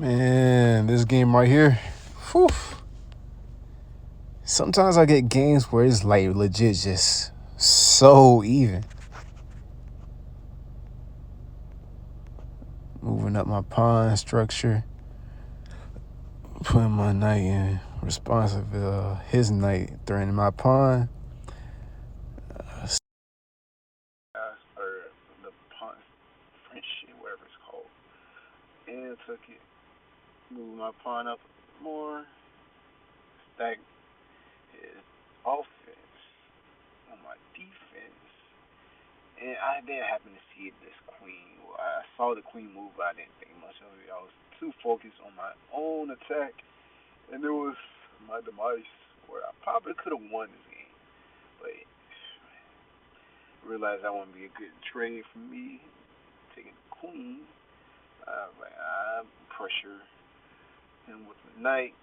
Man, this game right here. Whew. Sometimes I get games where it's like legit just so even. Moving up my pawn structure, putting my knight in responsive his knight, threatening my pawn. Or the pawn French shit, whatever it's called. And took it, moved my pawn up more, stack his offense on my defense. And I didn't happen to see this queen. I saw the queen move, but I didn't think much of it. I was too focused on my own attack, and it was my demise where I probably could have won this game, but realized that wouldn't be a good trade for me. Taking the queen, I was like, I pressure him with the knight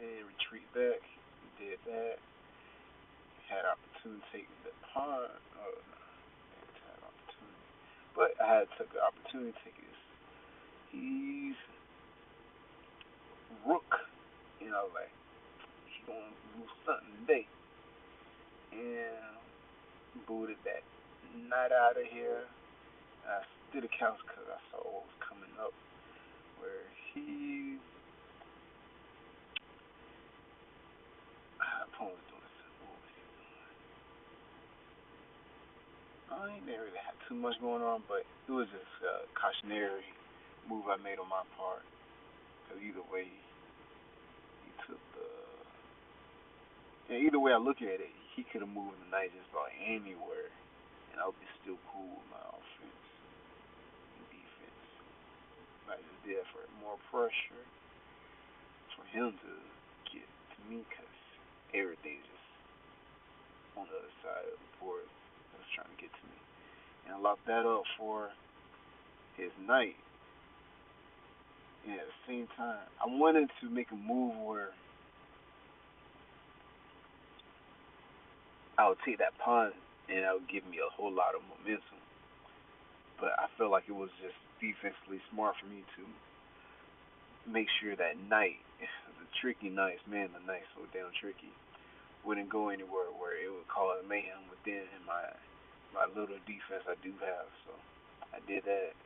and retreat back. Did that. Had opportunity to take the pawn. Oh no, had opportunity, but I had took the opportunity to take his he's rook. I was like, he gonna do something today, and booted that knight out of here. I did a couch because I saw what was coming up, where he opponent was doing this. What was he doing? I didn't really have too much going on, but it was just a cautionary move I made on my part. Because either way, he took the. And either way I look at it, he could have moved the knight just about anywhere, and I would be still cool with my offense and defense. I just did for more pressure for him to get to me, because everything's just on the other side of the board that was trying to get to me. And I locked that up for his knight. And at the same time, I wanted to make a move where I would take that pawn and that would give me a whole lot of momentum. But I felt like it was just defensively smart for me to make sure that knight, the tricky knights, man, the knight's so damn tricky, wouldn't go anywhere where it would cause mayhem within my little defense I do have. So I did that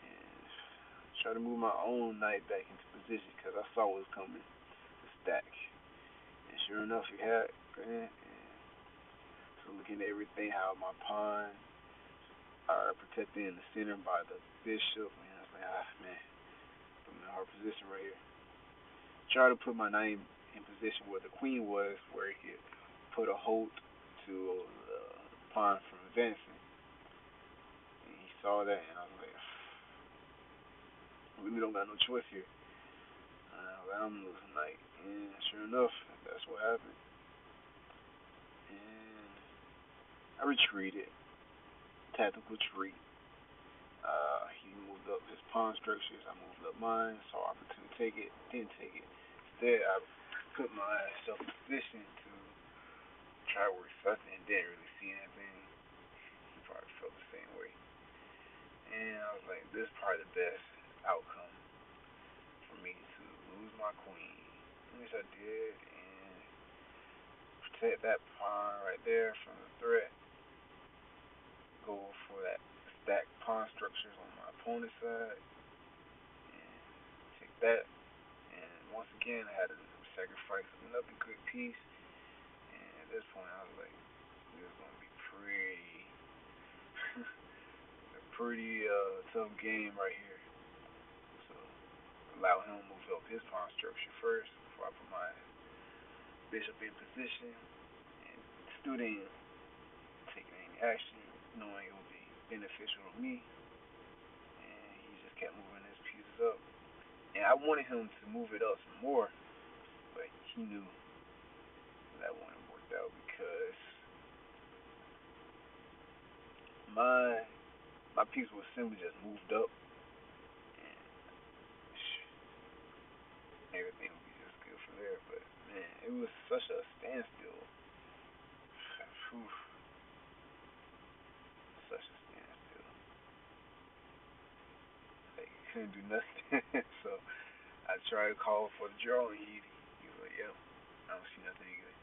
and try to move my own knight back into position because I saw what was coming, the stack. And sure enough, he had it. So looking at everything, how my pawns are protected in the center by the bishop, and I was like, man, I'm in a hard position right here. Try to put my knight in position where the queen was, where he could put a hold to the pawn from advancing. And he saw that, and I was like, we really don't got no choice here. I'm losing knight, and sure enough, that's what happened. And I retreated, tactical retreat. He moved up his pawn structures. I moved up mine. Saw opportunity to take it. Didn't take it. Instead, I put myself in position to try to work something and didn't really see anything. He probably felt the same way. And I was like, this is probably the best outcome for me to lose my queen, which I did, and protect that pawn right there from the threat. Go for that stack pawn structures on my opponent's side, and take that. And once again, I had to sacrifice another good piece. And at this point, I was like, this is gonna be a pretty tough game right here. So allow him to move up his pawn structure first before I put my bishop in position, and still didn't take any action, knowing it would be beneficial to me. And he just kept moving his pieces up. And I wanted him to move it up some more, but he knew that wouldn't work out because my my piece was simply just moved up, and everything would be just good from there. But man, it was such a standstill. Whew, such a standstill. Like couldn't do nothing. So try to call for the draw, and he was like, "Yep, I don't see nothing either."